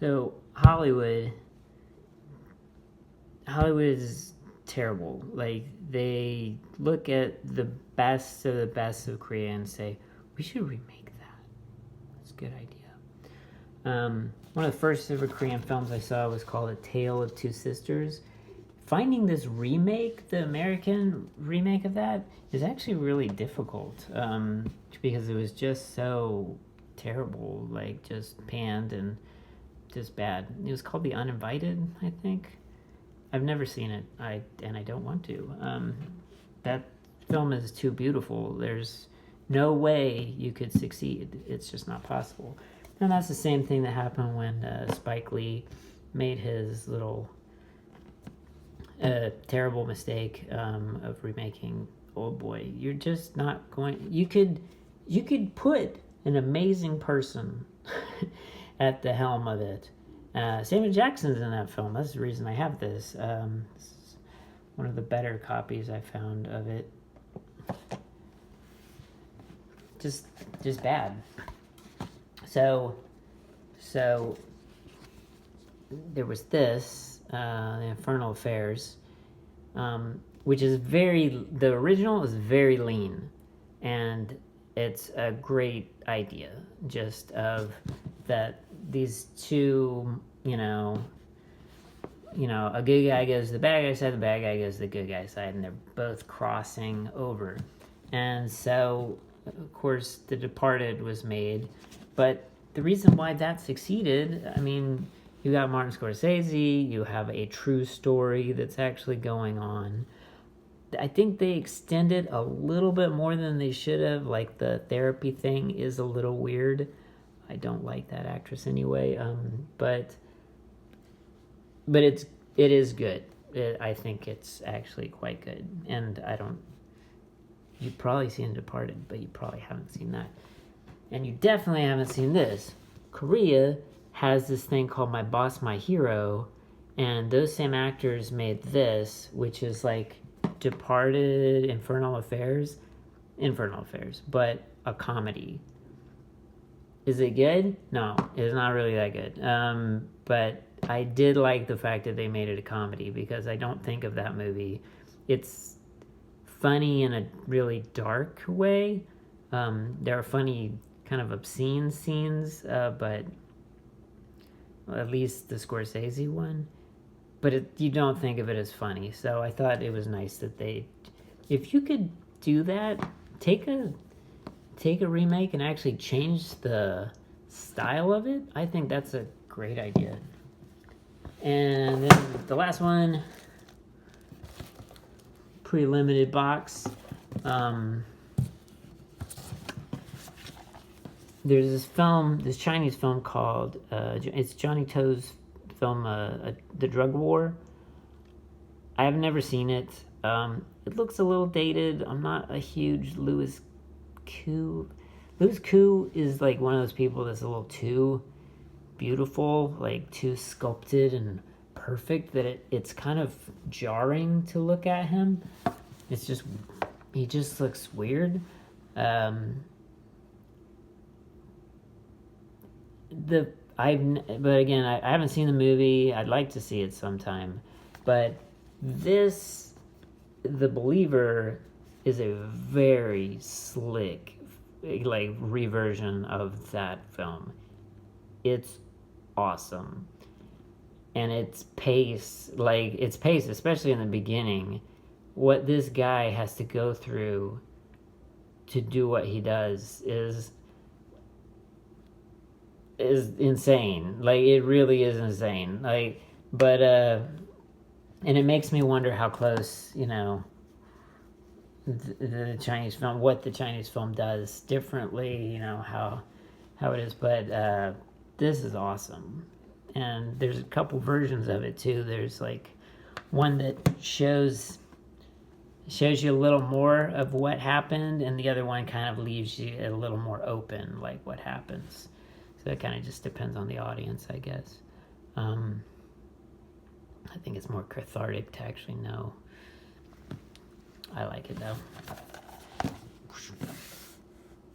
So Hollywood is terrible. Like, they look at the best of Korea and say, we should remake that. That's a good idea. One of the first ever Korean films I saw was called A Tale of Two Sisters. Finding this remake, the American remake of that, is actually really difficult, because it was just so terrible, like just panned and just bad. It was called The Uninvited, I think. I've never seen it, and I don't want to. That film is too beautiful. There's no way you could succeed. It's just not possible. And that's the same thing that happened when Spike Lee made his little terrible mistake of remaking Oldboy. You're just not going. You could put an amazing person at the helm of it. Samuel Jackson's in that film. That's the reason I have this. This is one of the better copies I found of it. Just bad. So there was this, The Infernal Affairs, which is the original is very lean, and it's a great idea, just of that these two, a good guy goes to the bad guy side, the bad guy goes to the good guy side, and they're both crossing over. And so, of course, The Departed was made, but the reason why that succeeded, I mean, you got Martin Scorsese, you have a true story that's actually going on. I think they extended a little bit more than they should have. Like, the therapy thing is a little weird. I don't like that actress anyway. But it is good. I think it's actually quite good. And you've probably seen Departed, but you probably haven't seen that. And you definitely haven't seen this. Korea has this thing called My Boss, My Hero, and those same actors made this, which is like Departed, Infernal Affairs, but a comedy. Is it good? No, it's not really that good. But I did like the fact that they made it a comedy, because I don't think of that movie. It's funny in a really dark way. There are funny, kind of obscene scenes, but at least the Scorsese one. But you don't think of it as funny. So I thought it was nice that if you could do that, take a remake and actually change the style of it, I think that's a great idea. And then the last one, pretty limited box. There's this Chinese film called, it's Johnny To's film, The Drug War. I have never seen it. It looks a little dated. I'm not a huge Louis Koo is like one of those people that's a little too beautiful, like too sculpted and perfect, that it's kind of jarring to look at him. He just looks weird. But again, I haven't seen the movie. I'd like to see it sometime. But The Believer is a very slick, like, reversion of that film. It's awesome. And its pace, especially in the beginning, what this guy has to go through to do what he does is insane. Like, it really is insane. Like, but and it makes me wonder how close, the Chinese film, what the Chinese film does differently, how it is. But this is awesome. And there's a couple versions of it too. There's like one that shows you a little more of what happened, and the other one kind of leaves you a little more open, like what happens. So it kind of just depends on the audience, I guess. I think it's more cathartic to actually know. I like it though.